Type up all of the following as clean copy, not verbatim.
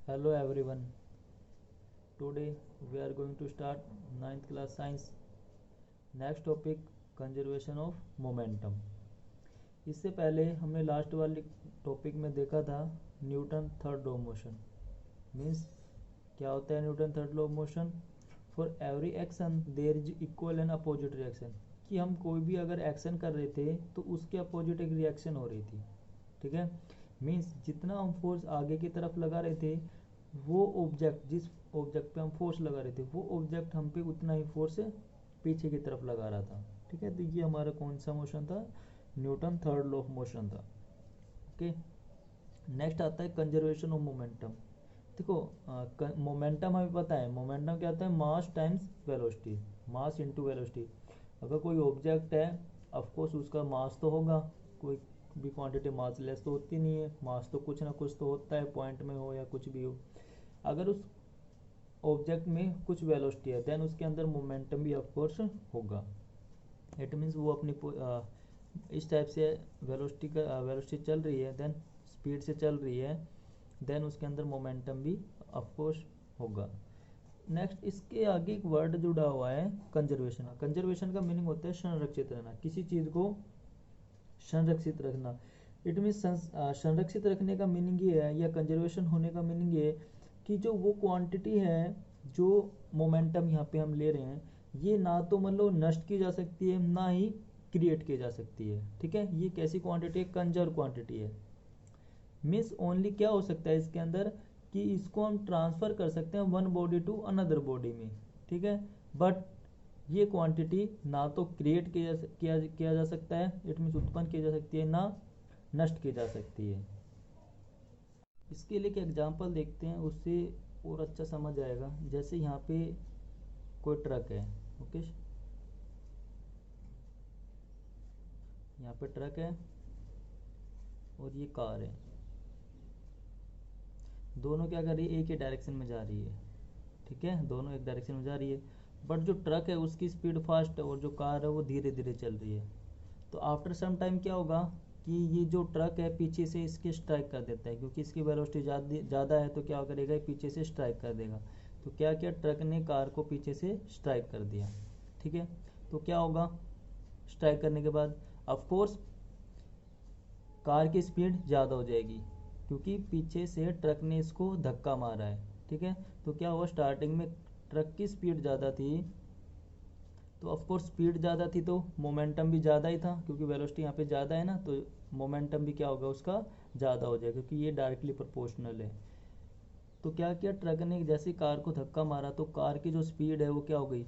Hello everyone. Today we are going to start ninth class science. Next topic conservation of momentum. इससे पहले हमने last वाले topic में देखा था Newton third law of motion. Means क्या होता है Newton third law of motion? For every action there is equal and opposite reaction. कि हम कोई भी अगर एक्शन कर रहे थे तो उसके अपोजिट एक रिएक्शन हो रही थी. ठीक है. मीन्स जितना हम फोर्स आगे की तरफ लगा रहे थे वो ऑब्जेक्ट जिस ऑब्जेक्ट पे हम फोर्स लगा रहे थे वो ऑब्जेक्ट हम पे उतना ही फोर्स पीछे की तरफ लगा रहा था. ठीक है. तो ये हमारा कौन सा मोशन था? Newton third law of motion था. ओके. नेक्स्ट आता है कंजर्वेशन ऑफ मोमेंटम. देखो मोमेंटम हमें पता है. मोमेंटम क्या होता है? मास times velocity. Mass into velocity. अगर कोई ऑब्जेक्ट है ऑफकोर्स उसका मास तो होगा. कोई भी क्वांटिटी मास लेस तो होती नहीं है. मास तो कुछ ना कुछ तो होता है, पॉइंट में हो या कुछ भी हो. अगर उस ऑब्जेक्ट में कुछ वेलोसिटी है देन उसके अंदर मोमेंटम भी ऑफकोर्स होगा. इट मीन्स वो अपनी इस टाइप से वेलोसिटी चल रही है देन स्पीड से चल रही है देन उसके अंदर मोमेंटम भी ऑफकोर्स होगा. नेक्स्ट इसके आगे एक वर्ड जुड़ा हुआ है कंजर्वेशन. कंजर्वेशन का मीनिंग होता है संरक्षित रहना. किसी चीज़ को संरक्षित रखना. इट मीन्स संरक्षित रखने का मीनिंग ये है या कंजर्वेशन होने का मीनिंग ये है कि जो वो क्वांटिटी है जो मोमेंटम यहाँ पे हम ले रहे हैं ये ना तो मतलब नष्ट की जा सकती है ना ही क्रिएट की जा सकती है. ठीक है. ये कैसी क्वांटिटी है? कंजर्व क्वांटिटी है. मीन्स ओनली क्या हो सकता है इसके अंदर कि इसको हम ट्रांसफ़र कर सकते हैं one body to another body में. ठीक है. बट ये क्वांटिटी ना तो क्रिएट किया जा सकता है. इट मीन्स उत्पन्न की जा सकती है ना नष्ट की जा सकती है. इसके लिए एक एग्जांपल देखते हैं उससे और अच्छा समझ आएगा. जैसे यहाँ पे कोई ट्रक है. ओके. यहाँ पे ट्रक है और ये कार है. दोनों क्या कर रही है? एक ही डायरेक्शन में जा रही है. ठीक है. दोनों एक डायरेक्शन में जा रही है बट जो ट्रक है उसकी स्पीड फास्ट है और जो कार है वो धीरे धीरे चल रही है. तो आफ्टर सम टाइम क्या होगा कि ये जो ट्रक है पीछे से इसके स्ट्राइक कर देता है क्योंकि इसकी वेलोसिटी ज़्यादा है. तो क्या करेगा? पीछे से स्ट्राइक कर देगा. तो क्या किया? ट्रक ने कार को पीछे से स्ट्राइक कर दिया. ठीक है. तो क्या होगा स्ट्राइक करने के बाद? ऑफ कोर्स कार की स्पीड ज़्यादा हो जाएगी क्योंकि पीछे से ट्रक ने इसको धक्का मारा है. ठीक है. तो क्या हुआ? स्टार्टिंग में ट्रक की स्पीड ज़्यादा थी तो ऑफकोर्स स्पीड ज़्यादा थी तो मोमेंटम भी ज़्यादा ही था क्योंकि वेलोसिटी यहाँ पे ज़्यादा है ना. तो मोमेंटम भी क्या होगा उसका? ज़्यादा हो जाएगा क्योंकि ये डायरेक्टली प्रोपोर्शनल है. तो क्या किया? ट्रक ने जैसे कार को धक्का मारा तो कार की जो स्पीड है वो क्या हो गई?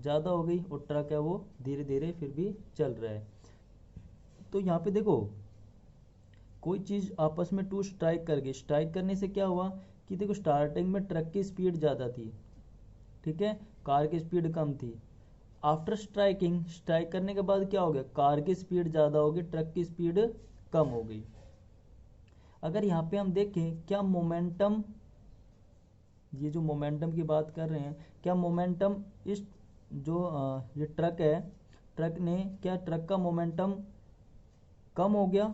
ज़्यादा हो गई और ट्रक है वो धीरे धीरे फिर भी चल रहा है. तो यहाँ पे देखो कोई चीज़ आपस में टू स्ट्राइक कर गई. स्ट्राइक करने से क्या हुआ कि देखो स्टार्टिंग में ट्रक की स्पीड ज़्यादा थी. ठीक है. कार की स्पीड कम थी. आफ्टर स्ट्राइकिंग स्ट्राइक करने के बाद क्या हो गया? कार की स्पीड ज़्यादा होगी ट्रक की स्पीड कम हो गई. अगर यहाँ पे हम देखें क्या मोमेंटम, ये जो मोमेंटम की बात कर रहे हैं क्या मोमेंटम इस जो ये ट्रक है ट्रक ने क्या ट्रक का मोमेंटम कम हो गया?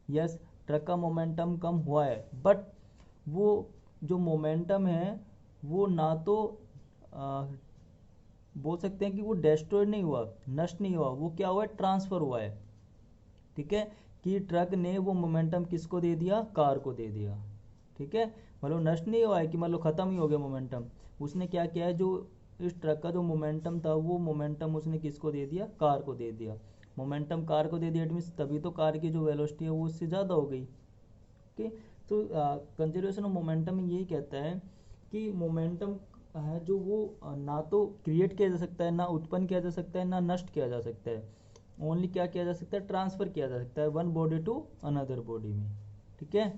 यस. ट्रक का मोमेंटम कम हुआ है बट वो जो मोमेंटम है वो ना तो बोल सकते हैं कि वो डिस्ट्रॉय नहीं हुआ, नष्ट नहीं हुआ. वो क्या हुआ है? ट्रांसफ़र हुआ है. ठीक है. कि ट्रक ने वो मोमेंटम किसको दे दिया? कार को दे दिया. ठीक है. मतलब नष्ट नहीं हुआ है कि मतलब ख़त्म ही हो गया मोमेंटम. उसने क्या किया है? जो इस ट्रक का जो मोमेंटम था वो मोमेंटम उसने किसको दे दिया? कार को दे दिया. मोमेंटम कार को दे दिया. इट मीन्स तभी तो कार की जो वेलोसिटी है वो उससे ज़्यादा हो गई. ओके. तो कंजर्वेशन ऑफ मोमेंटम यही कहता है कि मोमेंटम है जो वो ना तो क्रिएट किया जा सकता है ना उत्पन्न किया जा सकता है ना नष्ट किया जा सकता है. ओनली क्या किया जा सकता है? ट्रांसफ़र किया जा सकता है one body to another body में. ठीक है.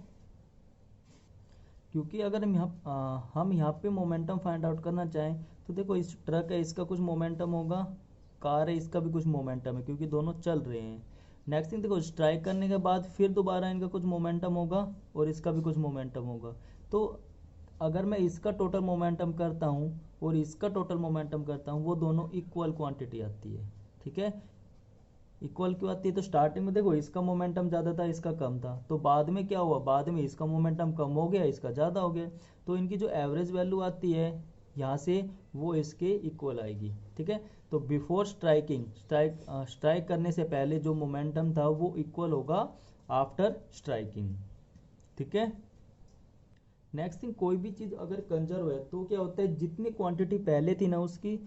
क्योंकि अगर हम यहाँ पे मोमेंटम फाइंड आउट करना चाहें तो देखो इस ट्रक है इसका कुछ मोमेंटम होगा, कार है इसका भी कुछ मोमेंटम है क्योंकि दोनों चल रहे हैं. नेक्स्ट थिंग देखो स्ट्राइक करने के बाद फिर दोबारा इनका कुछ मोमेंटम होगा और इसका भी कुछ मोमेंटम होगा. तो अगर मैं इसका टोटल मोमेंटम करता हूँ और इसका टोटल मोमेंटम करता हूँ वो दोनों इक्वल क्वांटिटी आती है. ठीक है. इक्वल क्यों आती है? तो स्टार्टिंग में देखो इसका मोमेंटम ज़्यादा था, इसका कम था, तो बाद में क्या हुआ, बाद में इसका मोमेंटम कम हो गया, इसका ज़्यादा हो गया, तो इनकी जो एवरेज वैल्यू आती है यहाँ से वो इसके इक्वल आएगी। ठीक है, तो बिफोर स्ट्राइक करने से पहले जो मोमेंटम था वो इक्वल होगा आफ्टर स्ट्राइकिंग। ठीक है, नेक्स्ट थिंग, कोई भी चीज़ अगर कंजर्व है तो क्या होता है, जितनी क्वांटिटी पहले थी ना उसकी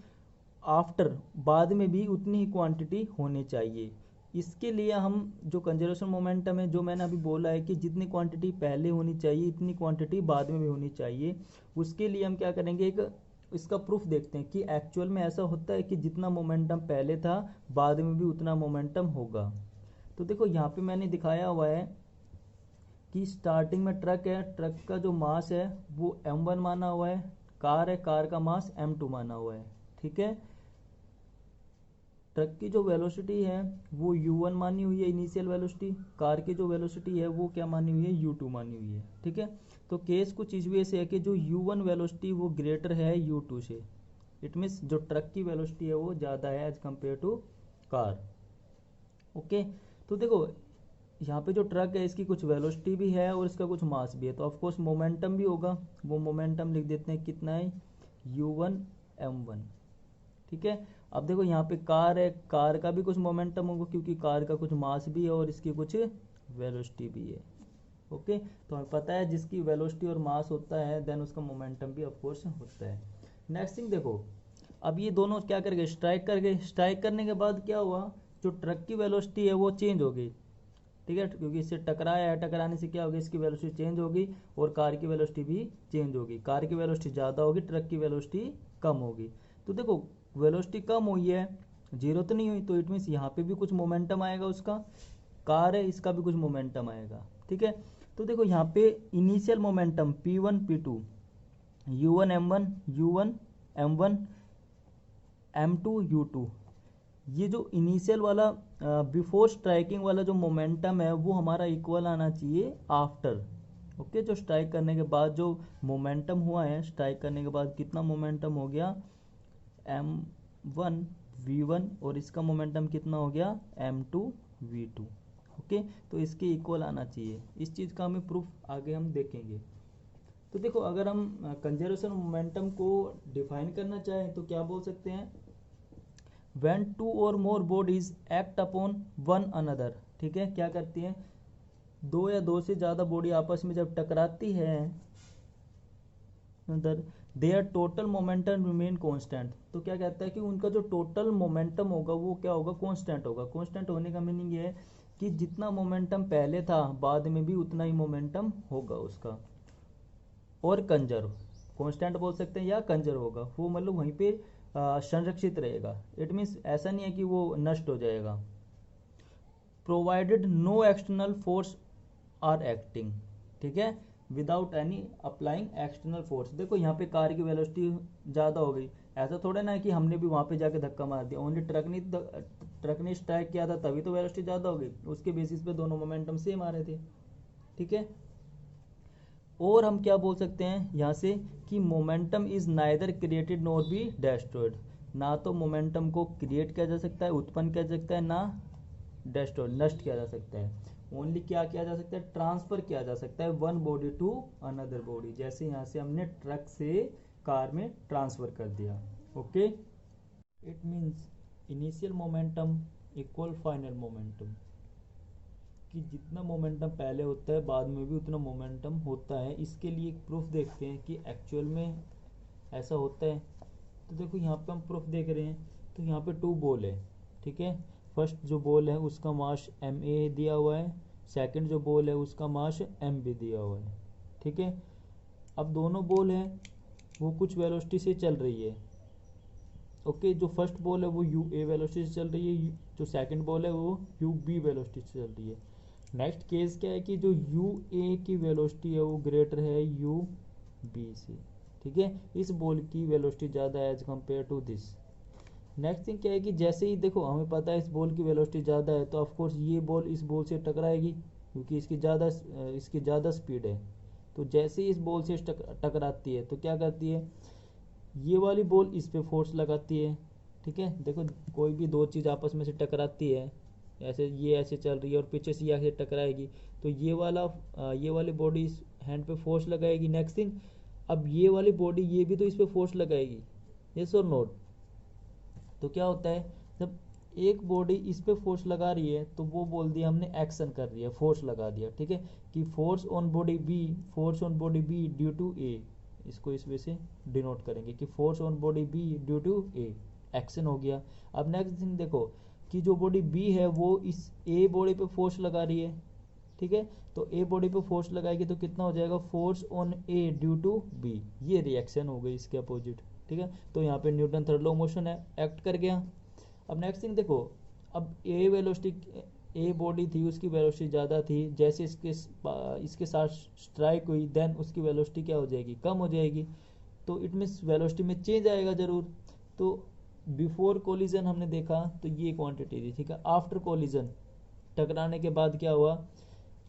आफ्टर बाद में भी उतनी ही क्वांटिटी होनी चाहिए। इसके लिए हम जो कंजर्वेशन मोमेंटम है, जो मैंने अभी बोला है कि जितनी क्वांटिटी पहले होनी चाहिए इतनी क्वांटिटी बाद में भी होनी चाहिए, उसके लिए हम क्या करेंगे, एक इसका प्रूफ देखते हैं कि एक्चुअल में ऐसा होता है कि जितना मोमेंटम पहले था बाद में भी उतना मोमेंटम होगा। तो देखो यहाँ पे मैंने दिखाया हुआ है कि स्टार्टिंग में ट्रक है, ट्रक का जो मास है वो m1 माना हुआ है, कार है, कार का मास m2 माना हुआ है। ठीक है, ट्रक की जो वेलोसिटी है वो u1 मानी हुई है इनिशियल वेलोसिटी, कार की जो वेलोसिटी है वो क्या मानी हुई है, u2 मानी हुई है। ठीक है, तो केस कुछ इस वजह से है कि जो u1 वेलोसिटी वो ग्रेटर है u2 से, इट मीन्स जो ट्रक की वेलोसिटी है वो ज़्यादा है as compare to car. Okay, तो देखो यहाँ पे जो ट्रक है इसकी कुछ वेलोसिटी भी है और इसका कुछ मास भी है, तो ऑफकोर्स मोमेंटम भी होगा, वो मोमेंटम लिख देते हैं, कितना है, u1 m1। ठीक है, अब देखो यहाँ पे कार है, कार का भी कुछ मोमेंटम होगा क्योंकि कार का कुछ मास भी है और इसकी कुछ वेलोसिटी भी है। ओके, तो हमें पता है जिसकी वेलोसिटी और मास होता है देन उसका मोमेंटम भी ऑफकोर्स होता है। नेक्स्ट थिंग देखो, अब ये दोनों क्या कर गए, स्ट्राइक कर गए, स्ट्राइक करने के बाद क्या हुआ, जो ट्रक की वेलोसिटी है वो चेंज हो गई। ठीक है, क्योंकि इससे टकराया है, टकराने से क्या होगी, इसकी वेलोसिटी चेंज होगी और कार की वेलोसिटी भी चेंज होगी, कार की वेलोसिटी ज़्यादा होगी, ट्रक की वेलोसिटी कम होगी। तो देखो वेलोसिटी कम हुई है, जीरो तो नहीं हुई, तो इट मीन्स यहाँ पे भी कुछ मोमेंटम आएगा, उसका कार है इसका भी कुछ मोमेंटम आएगा। ठीक है, तो देखो यहाँ पे initial momentum p1 p2 u1 m1 u1 m1 m2 u2, ये जो इनिशियल वाला बिफोर स्ट्राइकिंग वाला जो मोमेंटम है वो हमारा इक्वल आना चाहिए आफ्टर। ओके, जो स्ट्राइक करने के बाद जो मोमेंटम हुआ है, स्ट्राइक करने के बाद कितना मोमेंटम हो गया, m1 v1 और इसका मोमेंटम कितना हो गया, m2 v2। ओके, तो इसके इक्वल आना चाहिए, इस चीज़ का हमें प्रूफ आगे हम देखेंगे। तो देखो अगर हम कंजर्वेशन मोमेंटम को डिफाइन करना चाहें तो क्या बोल सकते हैं, when two or more bodies act upon one another। ठीक है, क्या करती हैं, दो या दो से ज़्यादा बॉडी आपस में जब टकराती है, there total momentum remain constant. तो क्या कहता है कि उनका जो टोटल मोमेंटम होगा वो क्या होगा, कांस्टेंट होगा। कांस्टेंट होने का मीनिंग ये है कि जितना मोमेंटम पहले था बाद में भी उतना ही मोमेंटम होगा उसका। और कंजर्व, कांस्टेंट बोल सकते हैं या कंजर्व होगा, वो मतलब वहीं पे संरक्षित रहेगा। इट मीन्स ऐसा नहीं है कि वो नष्ट हो जाएगा। Provided no external force are acting. ठीक है, without any applying external force. देखो यहाँ पे कार की वेलोसिटी ज़्यादा हो गई, ऐसा थोड़ा ना है कि हमने भी वहाँ पे जाके धक्का मार दिया, ओनली ट्रक ने स्ट्राइक किया था तभी तो वेलोसिटी ज़्यादा हो गई, उसके बेसिस पे दोनों मोमेंटम सेम आ रहे थे। ठीक है, और हम क्या बोल सकते हैं यहाँ से कि momentum is neither created nor be destroyed. ना तो मोमेंटम को क्रिएट किया जा सकता है, उत्पन्न किया जा सकता है, ना डेस्ट्रॉयड नष्ट किया जा सकता है। ओनली क्या किया जा सकता है, ट्रांसफर किया जा सकता है one body to another body, जैसे यहाँ से हमने ट्रक से कार में ट्रांसफर कर दिया। Okay, it means initial momentum equal final momentum, कि जितना मोमेंटम पहले होता है बाद में भी उतना मोमेंटम होता है। इसके लिए एक प्रूफ देखते हैं कि एक्चुअल में ऐसा होता है। तो देखो यहाँ पे हम प्रूफ देख रहे हैं, तो यहाँ पे टू बॉल है। ठीक है, फर्स्ट जो बॉल है उसका मास ma दिया हुआ है, सेकंड जो बॉल है उसका मास mb दिया हुआ है। ठीक है, अब दोनों बॉल हैं वो कुछ वेलोसिटी से चल रही है। ओके, जो फर्स्ट बॉल है वो ua वेलोसिटी से चल रही है, जो सेकंड बॉल है वो ub वेलोसिटी से चल रही है। नेक्स्ट केस क्या है कि जो ua की वेलोसिटी है वो ग्रेटर है ub से। ठीक है, इस बॉल की वेलोसिटी ज़्यादा है as compare to this. Next thing क्या है कि जैसे ही देखो हमें पता है इस बॉल की वेलोसिटी ज़्यादा है, तो ऑफकोर्स ये बॉल इस बॉल से टकराएगी क्योंकि इसकी ज़्यादा स्पीड है। तो जैसे ही इस बॉल से टकराती है तो क्या करती है, ये वाली बॉल इस पे फोर्स लगाती है। ठीक है, देखो कोई भी दो चीज़ आपस में से टकराती है ऐसे ये ऐसे चल रही है और पीछे से ये ऐसे टकराएगी, तो ये वाली बॉडी इस हैंड पे फोर्स लगाएगी। नेक्स्ट थिंग, अब ये वाली बॉडी ये भी तो इस पे फोर्स लगाएगी, यस और नोट। तो क्या होता है, जब एक बॉडी इस पे फोर्स लगा रही है तो वो बोल दिया हमने एक्शन कर रही है, फोर्स लगा दिया, ठीक है, कि force on body B due to A, इसको इस वे से डिनोट करेंगे कि force on body B due to A, action हो गया। अब नेक्स्ट थिंग देखो कि जो बॉडी बी है वो इस ए बॉडी पे फोर्स लगा रही है, ठीक है, तो ए बॉडी पे फोर्स लगाएगी तो कितना हो जाएगा, force on A due to B, ये रिएक्शन हो गई इसके अपोजिट, ठीक है। तो यहाँ पे न्यूटन थर्ड लॉ मोशन है, एक्ट कर गया। अब नेक्स्ट थिंग देखो, अब ए बॉडी थी, उसकी वेलोसिटी ज़्यादा थी, जैसे इसके साथ स्ट्राइक हुई देन उसकी वेलोसिटी क्या हो जाएगी, कम हो जाएगी, तो इट मीन्स वेलोसिटी में चेंज आएगा ज़रूर। तो बिफोर कोलिजन हमने देखा तो ये क्वांटिटी थी, ठीक है। आफ्टर कोलिजन, टकराने के बाद क्या हुआ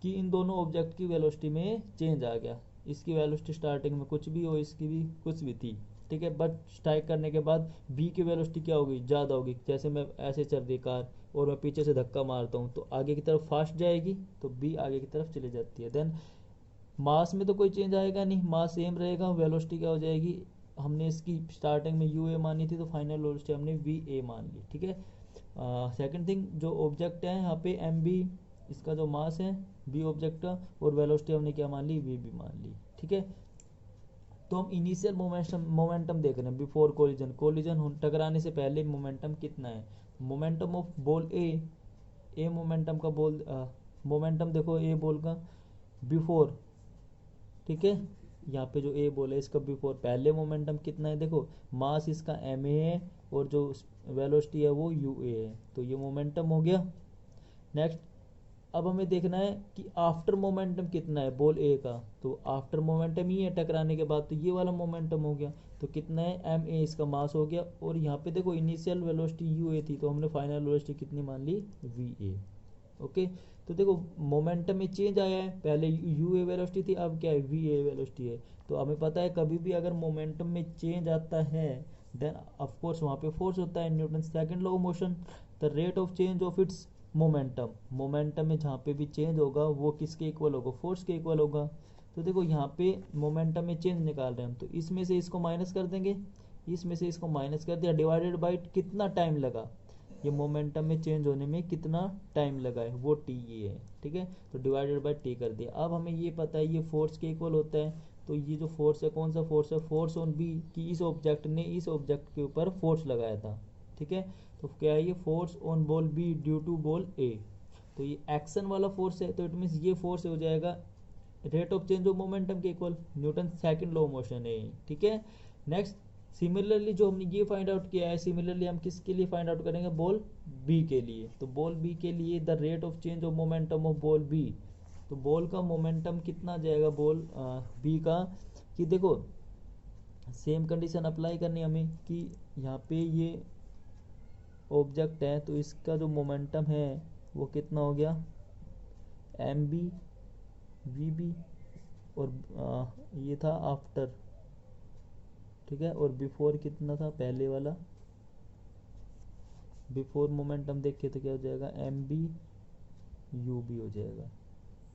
कि इन दोनों ऑब्जेक्ट की वेलोसिटी में चेंज आ गया, इसकी वेलोसिटी स्टार्टिंग में कुछ भी हो, इसकी भी कुछ भी थी, ठीक है, बट स्ट्राइक करने के बाद बी की वेलोसिटी क्या होगी, ज़्यादा होगी। जैसे मैं ऐसे चल रही कार और मैं पीछे से धक्का मारता हूँ तो आगे की तरफ फास्ट जाएगी, तो बी आगे की तरफ चली जाती है। देन मास में तो कोई चेंज आएगा नहीं, मास सेम रहेगा, वेलोसिटी क्या हो जाएगी, हमने इसकी स्टार्टिंग में यू ए मानी थी तो फाइनल वेलोसिटी हमने वी ए मान ली, ठीक है। सेकंड थिंग, जो ऑब्जेक्ट है यहाँ पे एम बी, इसका जो मास है बी ऑब्जेक्ट का, और वेलोसिटी हमने क्या मान ली, वी बी मान ली, ठीक है। तो हम इनिशियल मोमेंटम देख रहे हैं बिफोर कोलिजन टकराने से पहले मोमेंटम कितना है। Momentum of ball A momentum का मोमेंटम देखो ए बॉल का बिफोर, ठीक है, यहाँ पे जो ए बॉल है इसका बिफोर, पहले मोमेंटम कितना है देखो, मास इसका एम ए है और जो वेलोसिटी है वो यू ए है, तो ये मोमेंटम हो गया। नेक्स्ट, अब हमें देखना है कि आफ्टर मोमेंटम कितना है बॉल ए का, तो आफ्टर मोमेंटम ही है टकराने के बाद, तो ये वाला मोमेंटम हो गया, तो कितना है, एम ए इसका मास हो गया। और यहाँ पे देखो इनिशियल वेलोसिटी यू ए थी तो हमने फाइनल वेलोसिटी कितनी मान ली, वी ए, ओके। तो देखो मोमेंटम में चेंज आया है, पहले यू ए वेलोसिटी थी, अब क्या है, वी ए वेलोसिटी है। तो हमें पता है कभी भी अगर मोमेंटम में चेंज आता है देन ऑफ कोर्स वहाँ पे फोर्स होता है, Newton second law of motion, the rate of change of its momentum में जहाँ पे भी चेंज होगा वो किसके इक्वल होगा, फोर्स के इक्वल होगा। तो देखो यहाँ पे मोमेंटम में चेंज निकाल रहे हैं हम, तो इसमें से इसको माइनस कर देंगे, इसमें से इसको माइनस कर दिया, डिवाइडेड बाई कितना टाइम लगा, ये मोमेंटम में चेंज होने में कितना टाइम लगा है वो टी ये है, ठीक है, तो डिवाइडेड बाई टी कर दिया। अब हमें ये पता है ये फोर्स के इक्वल होता है, तो ये जो फोर्स है कौन सा फोर्स है, फोर्स ऑन बी, कि इस ऑब्जेक्ट ने इस ऑब्जेक्ट के ऊपर फोर्स लगाया था, ठीक है। तो क्या है ये, force on ball B due to ball A, तो ये एक्शन वाला फोर्स है, तो इट मीन्स ये फोर्स हो जाएगा rate of change of momentum के equal, Newton second law of motion है, ठीक है। नेक्स्ट, सिमिलरली जो हमने ये फाइंड आउट किया है, सिमिलरली हम किसके लिए फाइंड आउट करेंगे, बॉल बी के लिए। तो बॉल बी के लिए the rate of change of momentum of ball B, तो बॉल का मोमेंटम कितना जाएगा बॉल बी का, कि देखो सेम कंडीशन अप्लाई करनी हमें कि यहाँ पे ये ऑब्जेक्ट है तो इसका जो मोमेंटम है वो कितना हो गया, एम बी वी बी, और ये था आफ्टर, ठीक है, और बिफोर कितना था पहले वाला, बिफोर मोमेंटम देखे तो क्या हो जाएगा, एम बी यू बी हो जाएगा,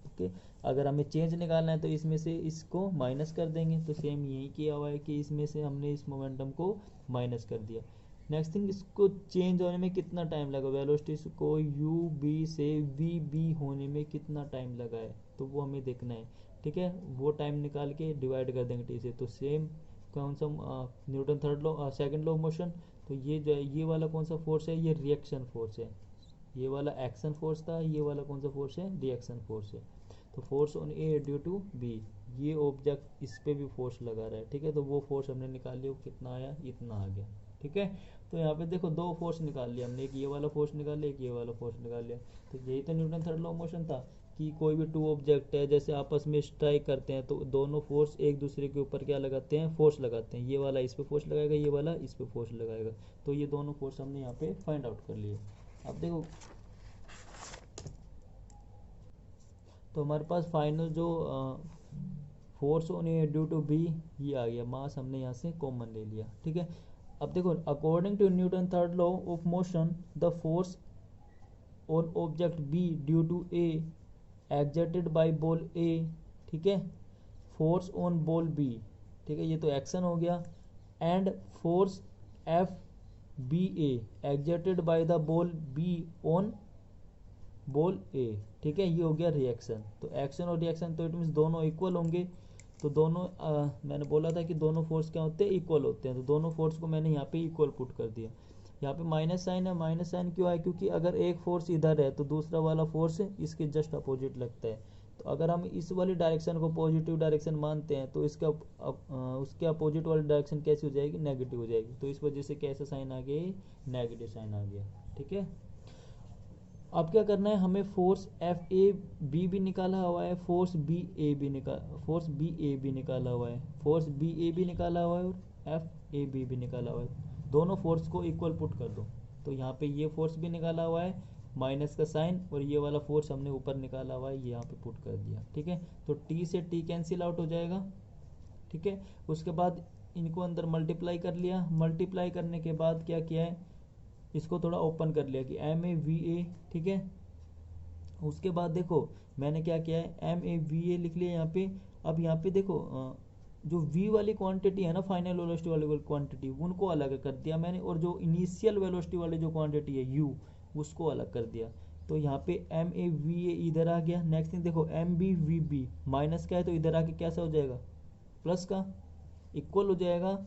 ओके। अगर हमें चेंज निकालना है तो इसमें से इसको माइनस कर देंगे, तो सेम यही किया हुआ है कि इसमें से हमने इस मोमेंटम को माइनस कर दिया। नेक्स्ट थिंग, इसको चेंज होने में कितना टाइम लगा, वेलोसिटी को यू बी से वी बी होने में कितना टाइम लगा है, तो वो हमें देखना है, ठीक है। वो टाइम निकाल के डिवाइड कर देंगे टी से, तो सेम कौन सा, Newton third law second law of motion, तो ये जो है ये वाला कौन सा फोर्स है, ये रिएक्शन फोर्स है, ये वाला एक्शन फोर्स था, ये वाला कौन सा फोर्स है, रिएक्शन फोर्स है। तो force on A due to B, ये ऑब्जेक्ट इस पे भी फोर्स लगा रहा है, ठीक है, तो वो फोर्स हमने निकाल लिया, कितना आया, इतना आ गया, ठीक है। तो यहाँ पे देखो दो फोर्स निकाल लिया हमने, एक ये वाला फोर्स निकाल लिया, एक ये वाला फोर्स निकाल लिया। तो यही तो Newton third law of motion था कि कोई भी टू ऑब्जेक्ट है जैसे आपस में स्ट्राइक करते हैं तो दोनों फोर्स एक दूसरे के ऊपर क्या लगाते हैं, फोर्स लगाते हैं, ये वाला इस पे फोर्स लगाएगा, ये वाला इस पे फोर्स लगाएगा, तो ये दोनों फोर्स हमने यहाँ पे फाइंड आउट कर लिए। अब देखो तो हमारे पास फाइनल जो force on A due to B ये आ गया, मास हमने यहाँ से कॉमन ले लिया, ठीक है। अब देखो according to Newton third law of motion the force on object B due to A exerted by ball A, ठीक है, फोर्स ऑन बॉल बी, ठीक है, ये तो एक्शन हो गया, and force F B A exerted by the ball B on ball A, ठीक है, ये हो गया रिएक्शन। तो एक्शन और रिएक्शन तो इट मीन्स दोनों इक्वल होंगे। तो दोनों मैंने बोला था कि दोनों फोर्स क्या होते हैं, इक्वल होते हैं। तो दोनों फोर्स को मैंने यहाँ पे इक्वल पुट कर दिया। यहाँ पे माइनस साइन है, माइनस साइन क्यों है, क्योंकि अगर एक फोर्स इधर है तो दूसरा वाला फोर्स इसके जस्ट अपोजिट लगता है। तो अगर हम इस वाली डायरेक्शन को पॉजिटिव डायरेक्शन मानते हैं तो इसका उसके अपोजिट वाली डायरेक्शन कैसी हो जाएगी, नेगेटिव हो जाएगी। तो इस वजह से कैसा साइन आ गया, नेगेटिव साइन आ गया, ठीक है। अब क्या करना है, हमें फोर्स एफ ए बी भी निकाला हुआ है, फोर्स बी ए भी निकाला हुआ है, फोर्स बी ए भी निकाला हुआ है और एफ ए बी भी निकाला हुआ है। दोनों फोर्स को इक्वल पुट कर दो। तो यहाँ पे ये फोर्स भी निकाला हुआ है, माइनस का साइन, और ये वाला फोर्स हमने ऊपर निकाला हुआ है, ये यहाँ पे पुट कर दिया, ठीक है। तो टी से टी कैंसिल आउट हो जाएगा, ठीक है। उसके बाद इनको अंदर मल्टीप्लाई कर लिया, मल्टीप्लाई करने के बाद क्या किया है, इसको थोड़ा ओपन कर लिया कि एम ए वी ए, ठीक है। उसके बाद देखो मैंने क्या किया है, एम ए वी ए लिख लिया यहाँ पे। अब यहाँ पे देखो जो v वाली क्वांटिटी है ना, फाइनल वेलोसिटी वाली क्वांटिटी, उनको अलग कर दिया मैंने, और जो इनिशियल वेलोसिटी वाली जो क्वांटिटी है u, उसको अलग कर दिया। तो यहाँ पे एम ए वी ए इधर आ गया। नेक्स्ट थिंग देखो M B V B minus का है तो इधर आके कैसा हो जाएगा, प्लस का, इक्वल हो जाएगा।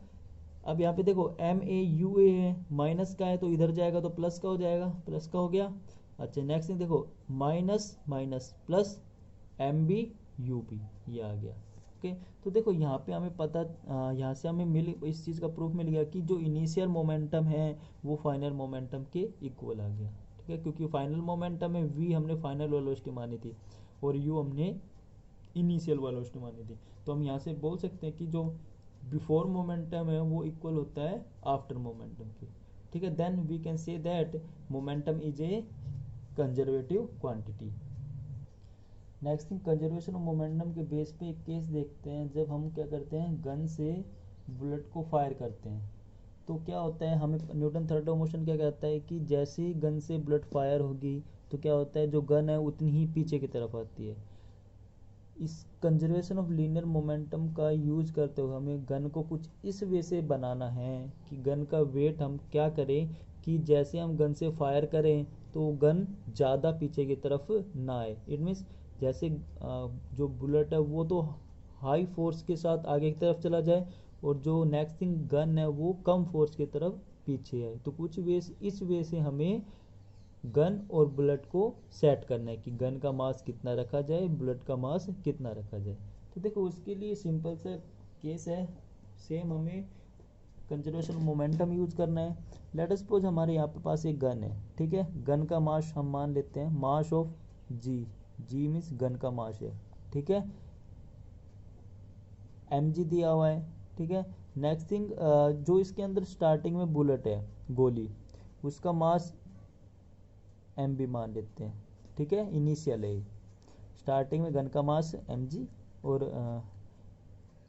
अब यहाँ पे देखो एम ए यू ए है, माइनस का है तो इधर जाएगा तो प्लस का हो जाएगा, प्लस का हो गया। अच्छा नेक्स्ट थिंग देखो minus minus plus M B U B, ये आ गया, ओके। तो देखो यहाँ पे हमें पता, यहाँ से हमें मिल, इस चीज़ का प्रूफ मिल गया कि जो इनिशियल मोमेंटम है वो फाइनल मोमेंटम के इक्वल आ गया, ठीक है। क्योंकि फाइनल मोमेंटम में v हमने फाइनल वेलोसिटी मानी थी और u हमने इनिशियल वेलोसिटी मानी थी। तो हम यहाँ से बोल सकते हैं कि जो बिफोर मोमेंटम है वो इक्वल होता है आफ्टर मोमेंटम के, ठीक है। Then we can say that momentum is a conservative quantity. Next thing, conservation of momentum के बेस पे एक केस देखते हैं। जब हम क्या करते हैं, गन से बुलेट को फायर करते हैं तो क्या होता है, हमें Newton third law of motion क्या कहता है कि जैसे ही गन से बुलेट फायर होगी तो क्या होता है, जो गन है उतनी ही पीछे की तरफ आती है। इस कंजर्वेशन ऑफ लीनियर मोमेंटम का यूज करते हुए हमें गन को कुछ इस वे से बनाना है कि गन का वेट हम क्या करें कि जैसे हम गन से फायर करें तो गन ज़्यादा पीछे की तरफ ना आए। इट मीन्स जैसे जो बुलेट है वो तो हाई फोर्स के साथ आगे की तरफ चला जाए और जो नेक्स्ट थिंग गन है वो कम फोर्स की तरफ पीछे है। तो कुछ वे इस वे से हमें गन और बुलेट को सेट करना है कि गन का मास कितना रखा जाए, बुलेट का मास कितना रखा जाए। तो देखो उसके लिए सिंपल सा केस है, सेम हमें कंजर्वेशन मोमेंटम यूज करना है। लेट अस सपोज हमारे यहाँ पे पास एक गन है, ठीक है। गन का मास हम मान लेते हैं mass of G, G means gun का मास है, ठीक है। एम जी दिया हुआ है, ठीक है। नेक्स्ट थिंग जो इसके अंदर स्टार्टिंग में बुलेट है, गोली, उसका मास एम बी मान लेते हैं, ठीक है। इनिशियल है, स्टार्टिंग में गन का मास एम जी और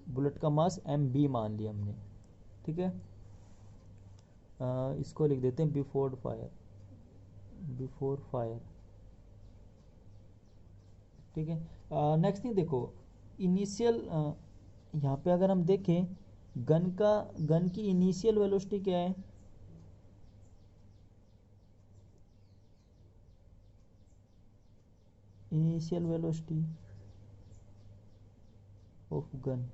बुलेट का मास एम बी मान लिया हमने, ठीक है। इसको लिख देते हैं बिफोर फायर, बिफोर फायर, ठीक है। नेक्स्ट थिंग देखो इनिशियल, यहाँ पे अगर हम देखें गन की इनिशियल वेलोसिटी क्या है, initial velocity of gun,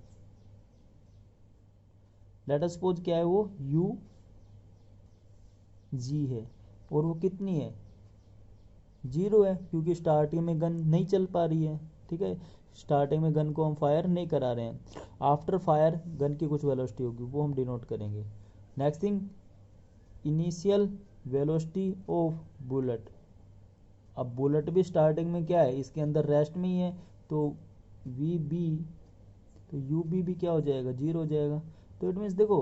let us suppose क्या है वो u g है और वो कितनी है, 0 है, क्योंकि स्टार्टिंग में गन नहीं चल पा रही है, ठीक है। स्टार्टिंग में गन को हम फायर नहीं करा रहे हैं, आफ्टर फायर गन की कुछ वेलोसिटी होगी वो हम डिनोट करेंगे। Next thing initial velocity of bullet, अब बुलेट भी स्टार्टिंग में क्या है, इसके अंदर रेस्ट में ही है, तो वी बी, तो यू बी भी क्या हो जाएगा, 0 हो जाएगा। तो इट मीन्स देखो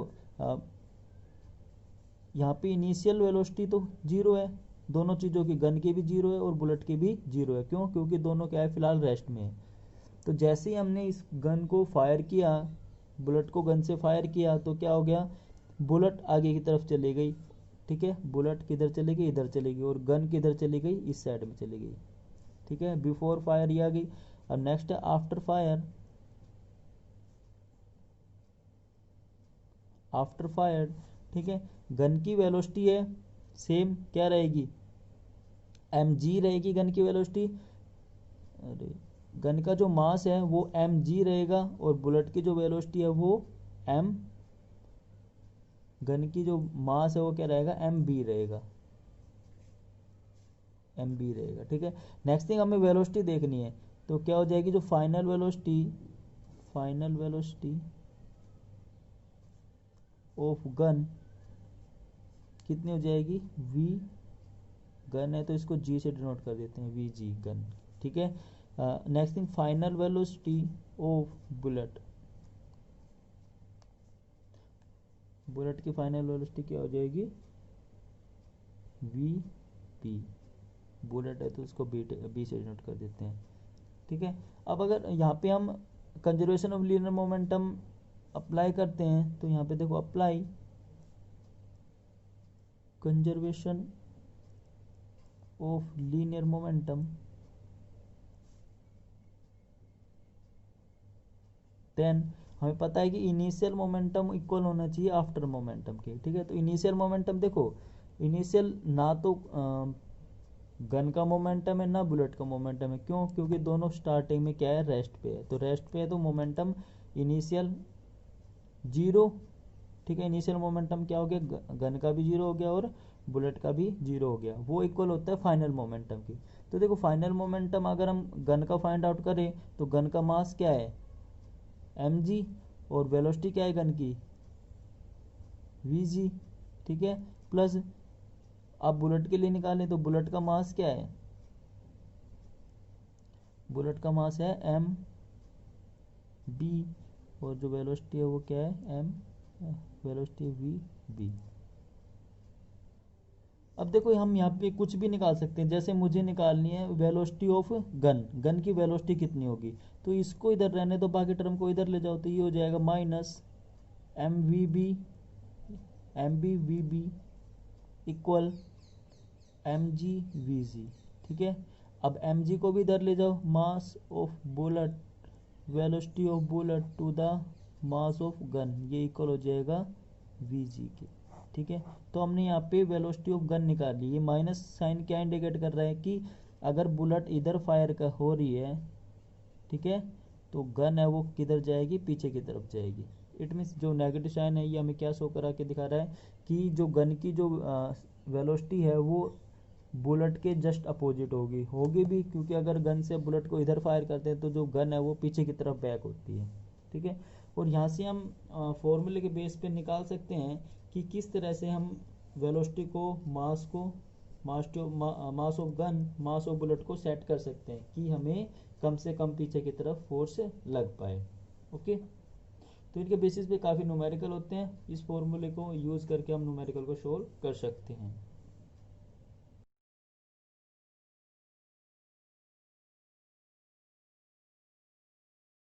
यहाँ पे इनिशियल वेलोसिटी तो 0 है, दोनों चीज़ों की, गन की भी 0 है और बुलेट की भी 0 है। क्यों, क्योंकि दोनों क्या है, फिलहाल रेस्ट में है। तो जैसे ही हमने इस गन को फायर किया, बुलेट को गन से फायर किया, तो क्या हो गया, बुलेट आगे की तरफ चली गई, ठीक है, बुलेट किधर चली गई, इधर चली गई, और गन किधर चली गई, इस साइड में चली गई। ठीक है, बिफोर फायर ये आ गई। अब नेक्स्ट है आफ्टर फायर। आफ्टर फायर, ठीक है, गन की वेलोसिटी है सेम, क्या रहेगी, mg रहेगी गन की वेलोसिटी। अरे, गन का जो मास है वो mg रहेगा, और बुलेट की जो वेलोसिटी है वो m, गन की जो मास है वो क्या रहेगा, mb रहेगा, mb रहेगा। ठीक है, नेक्स्ट थिंग हमें वेलोसिटी देखनी है, तो क्या हो जाएगी, जो final velocity, final velocity of gun कितनी हो जाएगी, v, गन है तो इसको g से डिनोट कर देते हैं, वी जी गन। ठीक है, next thing final velocity of bullet, bullet की फाइनल वेलोसिटी क्या हो जाएगी, वी पी, बुलेट है तो इसको बी से डिनोट कर देते हैं। ठीक है, अब अगर यहाँ पे हम conservation of linear momentum apply करते हैं, तो यहाँ पे देखो apply conservation of linear momentum, then हमें पता है कि इनिशियल मोमेंटम इक्वल होना चाहिए आफ्टर मोमेंटम के। ठीक है, तो इनिशियल मोमेंटम देखो, इनिशियल ना तो गन का मोमेंटम है ना बुलेट का मोमेंटम है, क्यों, क्योंकि दोनों स्टार्टिंग में क्या है, रेस्ट पे है, तो रेस्ट पे है तो मोमेंटम इनिशियल जीरो। ठीक है, इनिशियल मोमेंटम क्या हो गया, गन का भी जीरो हो गया और बुलेट का भी जीरो हो गया, वो इक्वल होता है फाइनल मोमेंटम की। तो देखो फाइनल मोमेंटम अगर हम गन का फाइंड आउट करें तो गन का मास क्या है, mg, और वेलोसिटी क्या है गन की, vg। ठीक है, प्लस आप बुलेट के लिए निकालें तो बुलेट का मास क्या है, बुलेट का मास है m b, और जो वेलोसिटी है वो क्या है m, वेलोसिटी v b। अब देखो हम यहाँ पे कुछ भी निकाल सकते हैं, जैसे मुझे निकालनी है वेलोसिटी ऑफ गन, गन की वेलोसिटी कितनी होगी, तो इसको इधर रहने दो, बाकी टर्म को इधर ले जाओ, तो ये हो जाएगा minus M V B, M B V B equal M G V G. ठीक है, अब एम जी को भी इधर ले जाओ, mass of bullet, velocity of bullet to the mass of gun, ये इक्वल हो जाएगा वी जी के। ठीक है, तो हमने यहाँ पे वेलोसिटी ऑफ गन निकाल ली। ये माइनस साइन क्या इंडिकेट कर रहा है कि अगर बुलेट इधर फायर का हो रही है, ठीक है, तो गन है वो किधर जाएगी, पीछे की तरफ जाएगी। इट मीन्स जो नेगेटिव साइन है ये हमें क्या शो करा के दिखा रहा है कि जो गन की जो वेलोसिटी है वो बुलेट के जस्ट अपोजिट होगी, होगी भी, क्योंकि अगर गन से बुलेट को इधर फायर करते हैं तो जो गन है वो पीछे की तरफ बैक होती है। ठीक है, और यहाँ से हम फॉर्मूले के बेस पे निकाल सकते हैं कि किस तरह से हम वेलोसिटी को, मास को, मास of gun, mass of bullet को सेट कर सकते हैं कि हमें कम से कम पीछे की तरफ फोर्स लग पाए। ओके, तो इनके बेसिस पे काफ़ी न्यूमेरिकल होते हैं, इस फॉर्मूले को यूज़ करके हम न्यूमेरिकल को सोल्व कर सकते हैं।